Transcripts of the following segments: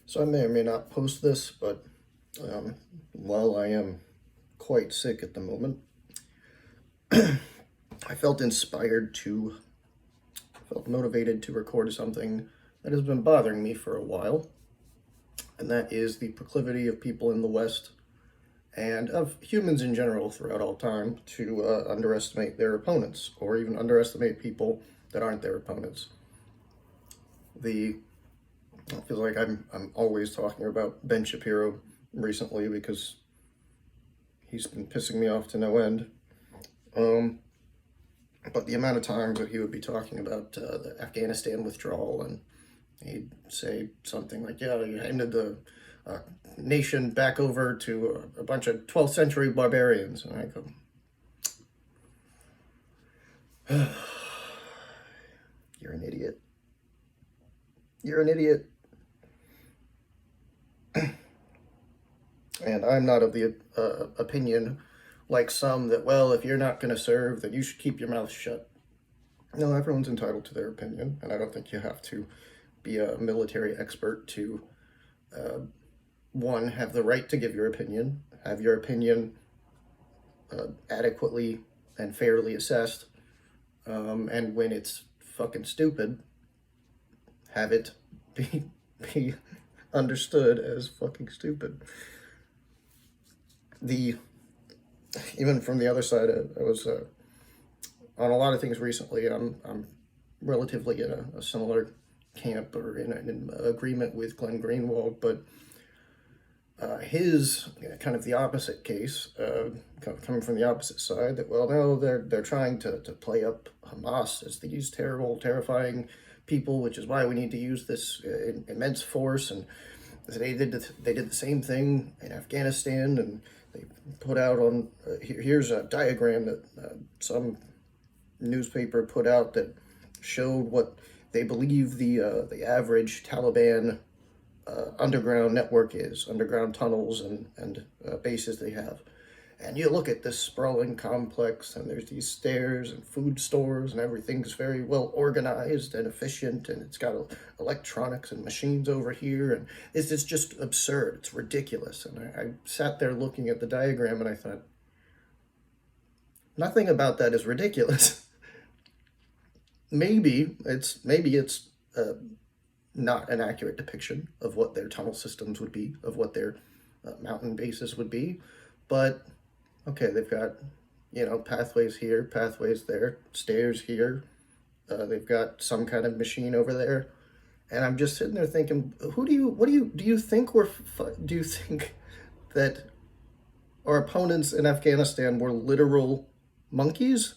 So I may or may not post this, but while I am quite sick at the moment, I felt motivated to record something that has been bothering me for a while, and that is the proclivity of people in the West and of humans in general throughout all time to underestimate their opponents, or even underestimate people that aren't their opponents. I feel like I'm always talking about Ben Shapiro recently because he's been pissing me off to no end. But the amount of times that he would be talking about the Afghanistan withdrawal, and he'd say something like, "Yeah, you handed the nation back over to a bunch of 12th century barbarians," and I go, "You're an idiot. You're an idiot." And I'm not of the opinion, like some, that, well, if you're not going to serve, then you should keep your mouth shut. No, everyone's entitled to their opinion, and I don't think you have to be a military expert to, one, have the right to give your opinion, have your opinion adequately and fairly assessed, and when it's fucking stupid, have it be understood as fucking stupid. Even from the other side, I was on a lot of things recently. I'm relatively in a similar camp, or in an agreement with Glenn Greenwald, but his kind of the opposite case, coming from the opposite side, that, well, no, they're trying to play up Hamas as these terrible, terrifying people, which is why we need to use this immense force. And they did the same thing in Afghanistan, and they put out on here's a diagram that some newspaper put out that showed what they believe the average Taliban underground network is, underground tunnels and bases they have. And you look at this sprawling complex, and there's these stairs and food stores, and everything's very well organized and efficient, and it's got electronics and machines over here, and it's just absurd. It's ridiculous. And I sat there looking at the diagram, and I thought, nothing about that is ridiculous. maybe it's not an accurate depiction of what their tunnel systems would be, of what their mountain bases would be, but okay, they've got, pathways here, pathways there, stairs here. They've got some kind of machine over there, and I'm just sitting there thinking, do you think do you think that our opponents in Afghanistan were literal monkeys?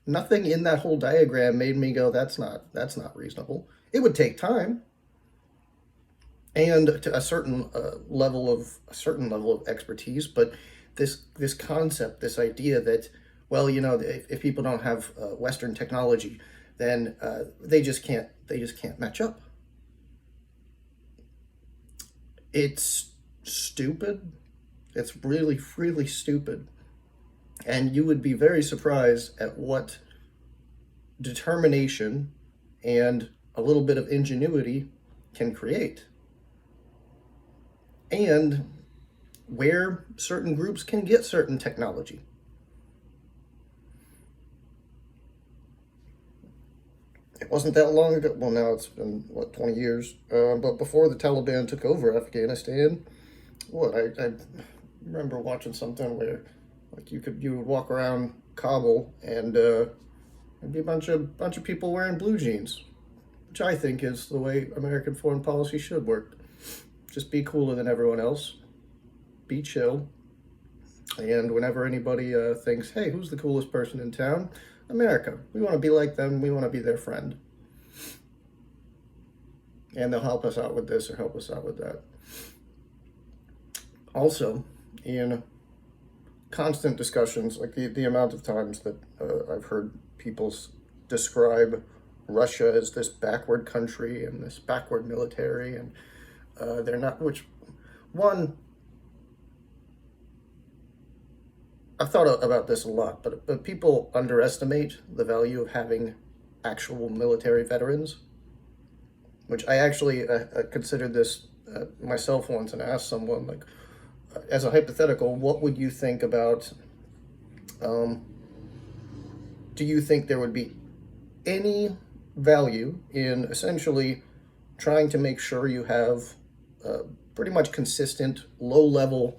Nothing in that whole diagram made me go, that's not reasonable. It would take time, and to a certain level of expertise, but this concept, this idea that, well, if people don't have Western technology, then they just can't match up. It's stupid. It's really, really stupid, and you would be very surprised at what determination and a little bit of ingenuity can create, and where certain groups can get certain technology. It wasn't that long ago. Well, now it's been, 20 years? But before the Taliban took over Afghanistan, I remember watching something where, like, you would walk around Kabul, and there'd be a bunch of people wearing blue jeans, which I think is the way American foreign policy should work. Just be cooler than everyone else. Be chill. And whenever anybody thinks, hey, who's the coolest person in town? America. We want to be like them. We want to be their friend. And they'll help us out with this or help us out with that. Also, in constant discussions, like the amount of times that I've heard people describe Russia as this backward country and this backward military, and they're not, which, one, I've thought about this a lot, but people underestimate the value of having actual military veterans. which I actually considered this myself once and asked someone, like, as a hypothetical, what would you think about, um, do you think there would be any value in essentially trying to make sure you have uh, pretty much consistent, low level,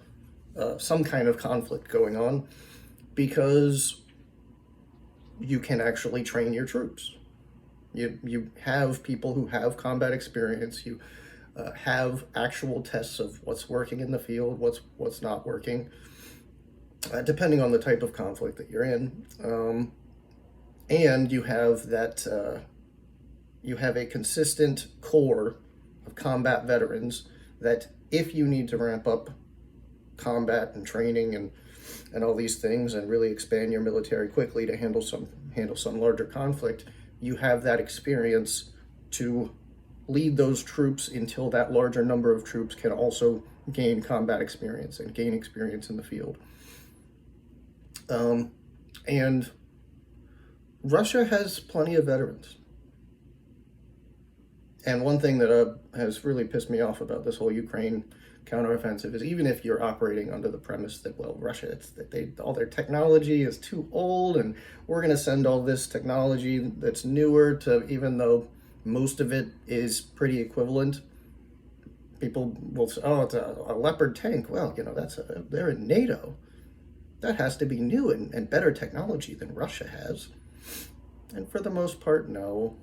some kind of conflict going on, because you can actually train your troops. You have people who have combat experience. You have actual tests of what's working in the field, what's not working, depending on the type of conflict that you're in. And you have that you have a consistent core of combat veterans that, if you need to ramp up combat and training and all these things and really expand your military quickly to handle some larger conflict, you have that experience to lead those troops until that larger number of troops can also gain combat experience and gain experience in the field. And Russia has plenty of veterans. And one thing that has really pissed me off about this whole Ukraine counteroffensive is, even if you're operating under the premise that, well, Russia, it's that all their technology is too old, and we're going to send all this technology that's newer to, even though most of it is pretty equivalent. People will say, oh, it's a Leopard tank. Well, they're in NATO. That has to be new and better technology than Russia has. And for the most part, no.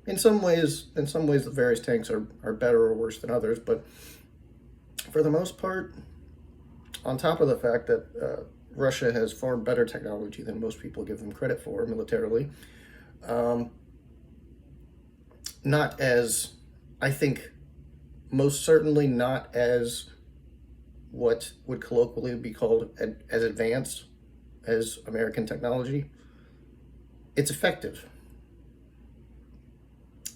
In some ways, the various tanks are better or worse than others, but for the most part, on top of the fact that Russia has far better technology than most people give them credit for militarily, not as, I think, most certainly not as what would colloquially be called as advanced as American technology. It's effective.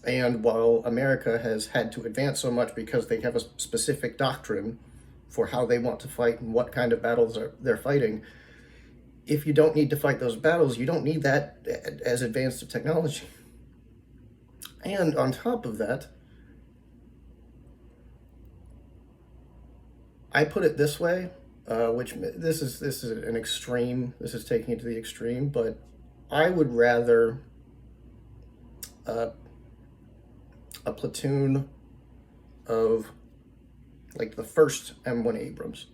And while America has had to advance so much because they have a specific doctrine for how they want to fight and what kind of battles they're fighting, if you don't need to fight those battles, you don't need that as advanced of technology. And on top of that, I put it this way, which this is an extreme. This is taking it to the extreme, but I would rather a platoon of, like, the first M1 Abrams,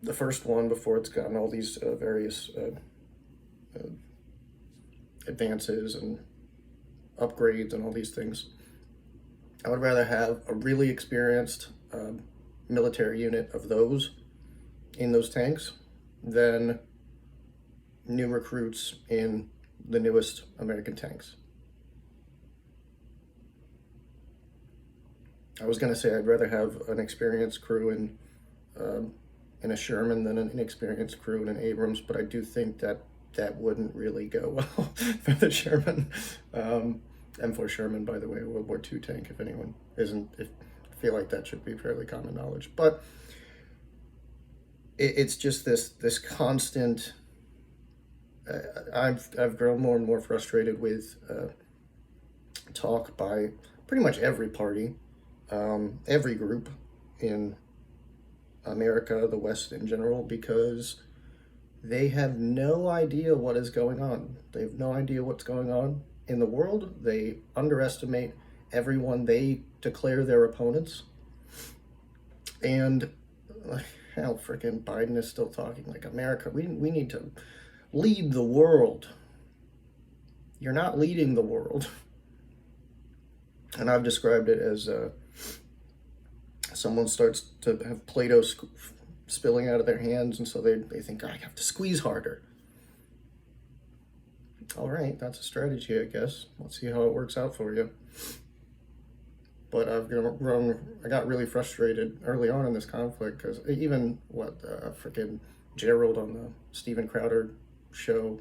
the first one before it's gotten all these various advances and upgrades and all these things. I would rather have a really experienced military unit of those in those tanks than new recruits in the newest American tanks. I was going to say I'd rather have an experienced crew in a Sherman than an inexperienced crew in an Abrams, but I do think that wouldn't really go well for the Sherman. M4 Sherman, by the way, World War II tank, if anyone isn't, I feel like that should be fairly common knowledge. But it's just this constant, I've grown more and more frustrated with talk by pretty much every party, every group in America, the West in general, because they have no idea what is going on. They have no idea what's going on in the world. They underestimate everyone they declare their opponents. And hell, freaking Biden is still talking like, America, we need to lead the world. You're not leading the world. And I've described it as someone starts to have Play-Doh spilling out of their hands, and so they think, I have to squeeze harder. All right, that's a strategy, I guess. Let's see how it works out for you. But I got really frustrated early on in this conflict, because even freaking Gerald on the Steven Crowder show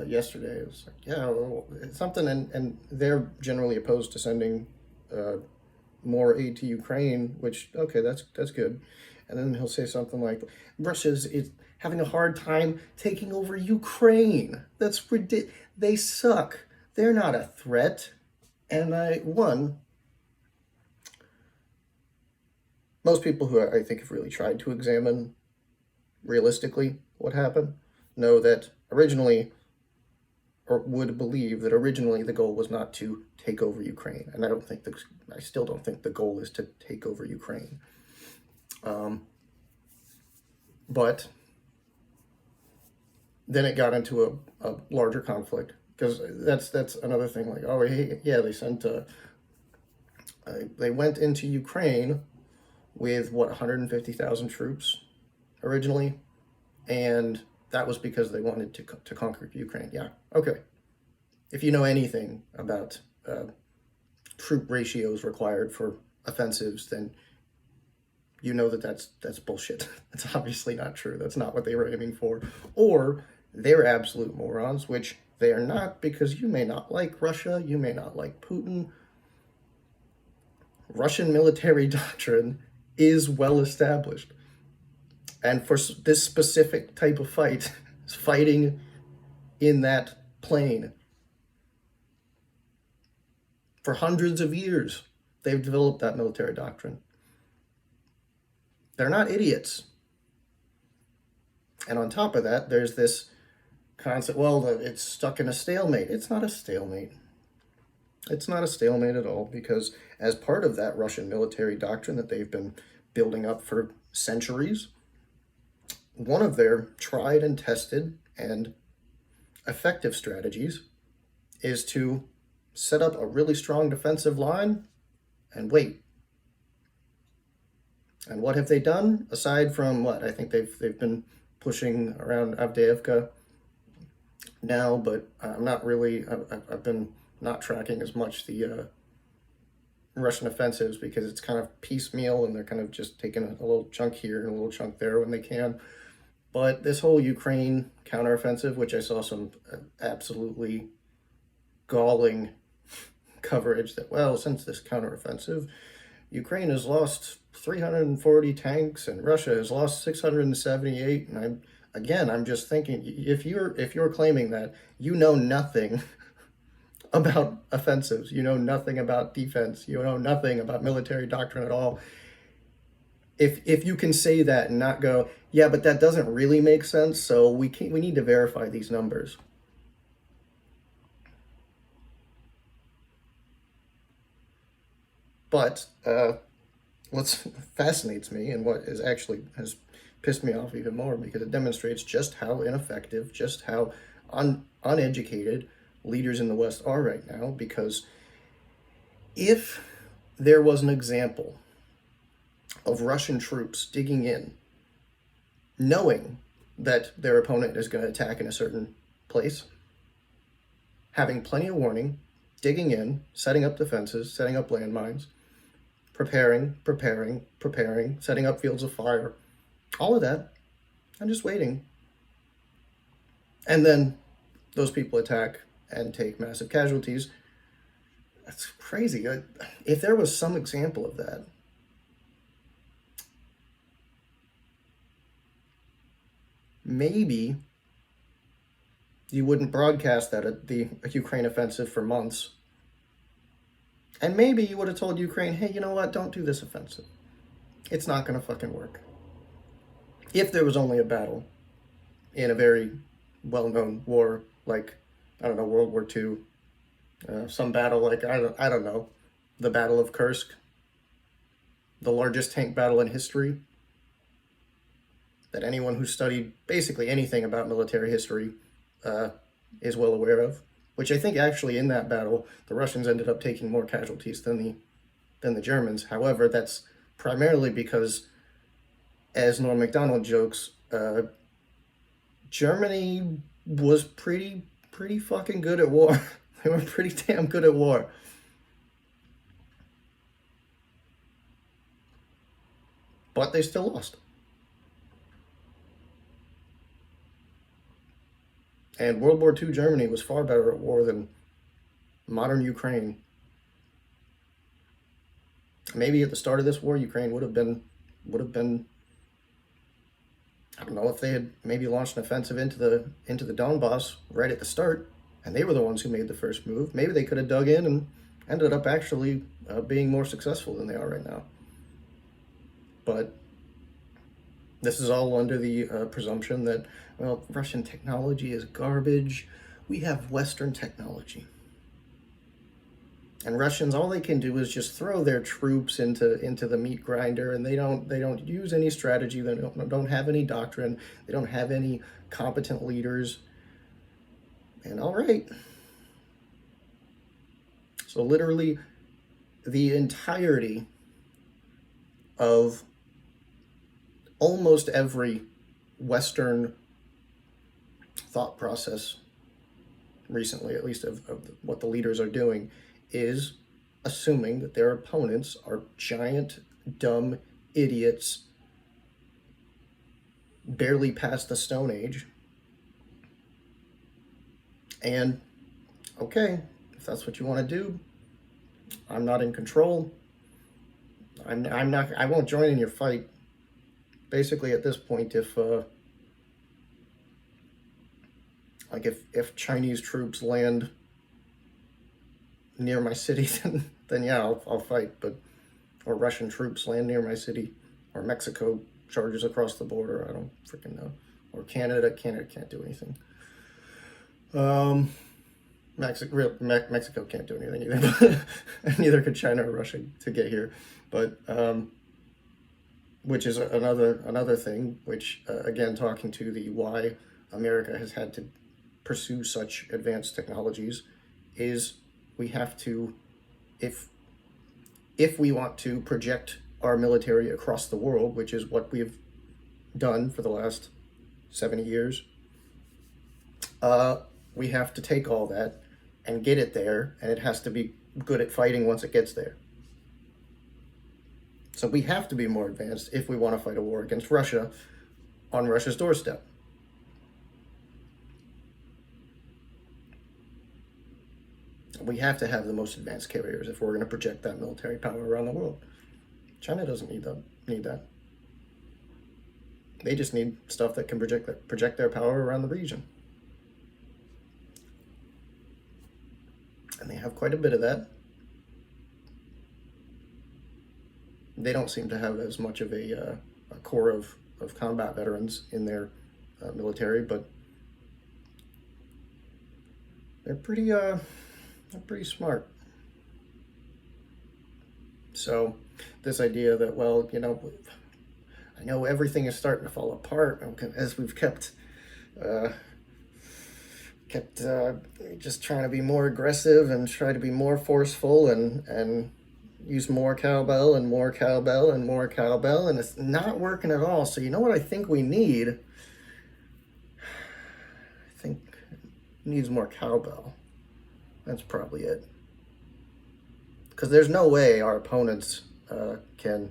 yesterday, it was like, yeah, well, it's something, and they're generally opposed to sending more aid to Ukraine, which, okay, that's good. And then he'll say something like, Russia's having a hard time taking over Ukraine. That's ridiculous. They suck. They're not a threat. And most people who I think have really tried to examine realistically what happened know that originally, or would believe that originally the goal was not to take over Ukraine. And I still don't think the goal is to take over Ukraine. But then it got into a larger conflict, because that's another thing. Like, oh, hey, yeah, they went into Ukraine with what, 150,000 troops originally, and that was because they wanted to conquer Ukraine. Yeah, okay. If you know anything about troop ratios required for offensives, then you know that that's bullshit. That's obviously not true. That's not what they were aiming for. Or they're absolute morons, which they are not, because you may not like Russia, you may not like Putin. Russian military doctrine is well established. And for this specific type of fight, fighting in that plane, for hundreds of years, they've developed that military doctrine. They're not idiots. And on top of that, there's this concept, well, it's stuck in a stalemate. It's not a stalemate. It's not a stalemate at all, because as part of that Russian military doctrine that they've been building up for centuries, one of their tried and tested and effective strategies is to set up a really strong defensive line and wait. And what have they done? Aside from what I think they've been pushing around Avdiivka now, but I'm not really. I've been not tracking as much the Russian offensives, because it's kind of piecemeal and they're kind of just taking a little chunk here and a little chunk there when they can. But this whole Ukraine counteroffensive, which I saw some absolutely galling coverage that, well, since this counteroffensive, Ukraine has lost 340 tanks and Russia has lost 678. And I'm just thinking, if you're claiming that, you know nothing about offensives, you know nothing about defense, you know nothing about military doctrine at all. If you can say that and not go, yeah, but that doesn't really make sense, so we need to verify these numbers. But what fascinates me, and what is actually has pissed me off even more, because it demonstrates just how ineffective, just how uneducated leaders in the West are right now. Because if there was an example of Russian troops digging in, knowing that their opponent is going to attack in a certain place, having plenty of warning, digging in, setting up defenses, setting up landmines, preparing, setting up fields of fire, all of that, and just waiting. And then those people attack and take massive casualties. That's crazy. If there was some example of that, maybe you wouldn't broadcast that at the Ukraine offensive for months. And maybe you would have told Ukraine, hey, you know what? Don't do this offensive. It's not going to fucking work. If there was only a battle in a very well-known war, like, I don't know, World War II, some battle like, I don't know, the Battle of Kursk, the largest tank battle in history, that anyone who studied basically anything about military history is well aware of. Which I think actually in that battle, the Russians ended up taking more casualties than the Germans. However, that's primarily because, as Norm Macdonald jokes, Germany was pretty fucking good at war. They were pretty damn good at war. But they still lost. And World War II Germany was far better at war than modern Ukraine. Maybe at the start of this war, Ukraine would have been, I don't know, if they had maybe launched an offensive into the Donbass right at the start, and they were the ones who made the first move. Maybe they could have dug in ended up actually being more successful than they are right now. But this is all under the presumption that, well, Russian technology is garbage. We have Western technology. And Russians, all they can do is just throw their troops into the meat grinder, and they don't use any strategy. They don't have any doctrine. They don't have any competent leaders. And all right. So literally, the entirety of almost every Western thought process recently, at least of what the leaders are doing, is assuming that their opponents are giant, dumb idiots, barely past the Stone Age. And, okay, if that's what you want to do, I'm not in control. I won't join in your fight. Basically, at this point, if Chinese troops land near my city, then yeah, I'll fight. Or Russian troops land near my city, or Mexico charges across the border. I don't freaking know. Or Canada can't do anything. Mexico can't do anything either. Neither could China or Russia to get here. But which is another thing. Which again, talking to the why America has had to pursue such advanced technologies, is we have to, if we want to project our military across the world, which is what we've done for the last 70 years, we have to take all that and get it there, and it has to be good at fighting once it gets there. So we have to be more advanced if we want to fight a war against Russia on Russia's doorstep. We have to have the most advanced carriers if we're going to project that military power around the world. China doesn't need that. They just need stuff that can project their power around the region. And they have quite a bit of that. They don't seem to have as much of a core of combat veterans in their military, but they're pretty smart. So this idea that, well, I know everything is starting to fall apart as we've kept just trying to be more aggressive and try to be more forceful and use more cowbell and more cowbell and more cowbell, and it's not working at all. So you know what I think we need? I think it needs more cowbell. That's probably it. Because there's no way our opponents can,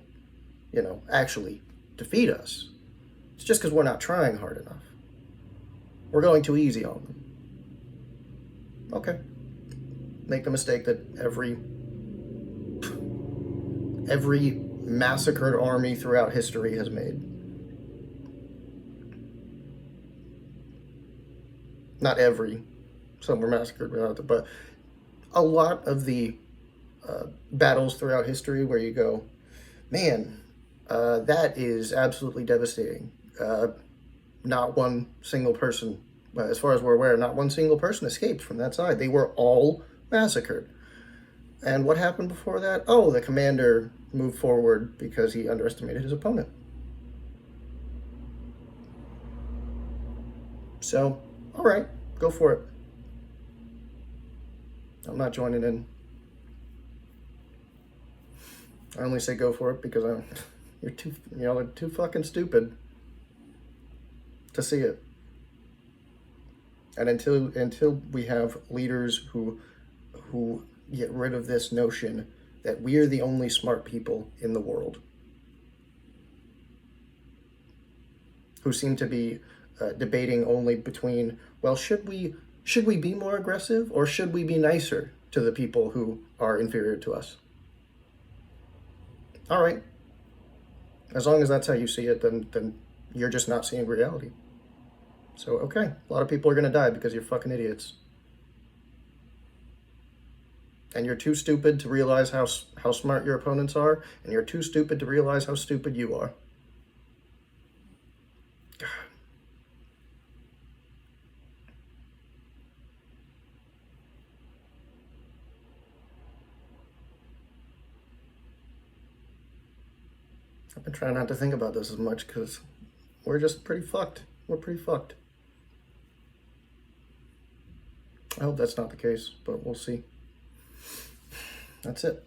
actually defeat us. It's just because we're not trying hard enough. We're going too easy on them. Okay. Make the mistake that every massacred army throughout history has made. Not every. Some were massacred without it, but a lot of the battles throughout history where you go, man, that is absolutely devastating. Not one single person, as far as we're aware, not one single person escaped from that side. They were all massacred. And what happened before that? Oh, the commander moved forward because he underestimated his opponent. So, all right, go for it. I'm not joining in. I only say go for it because you're too fucking stupid to see it. And until we have leaders who get rid of this notion that we are the only smart people in the world, who seem to be debating only between, well, should we be more aggressive or should we be nicer to the people who are inferior to us? All right. As long as that's how you see it, then you're just not seeing reality. So, okay, a lot of people are going to die because you're fucking idiots. And you're too stupid to realize how smart your opponents are, and you're too stupid to realize how stupid you are. God. I've been trying not to think about this as much because we're just pretty fucked. We're pretty fucked. I hope that's not the case, but we'll see. That's it.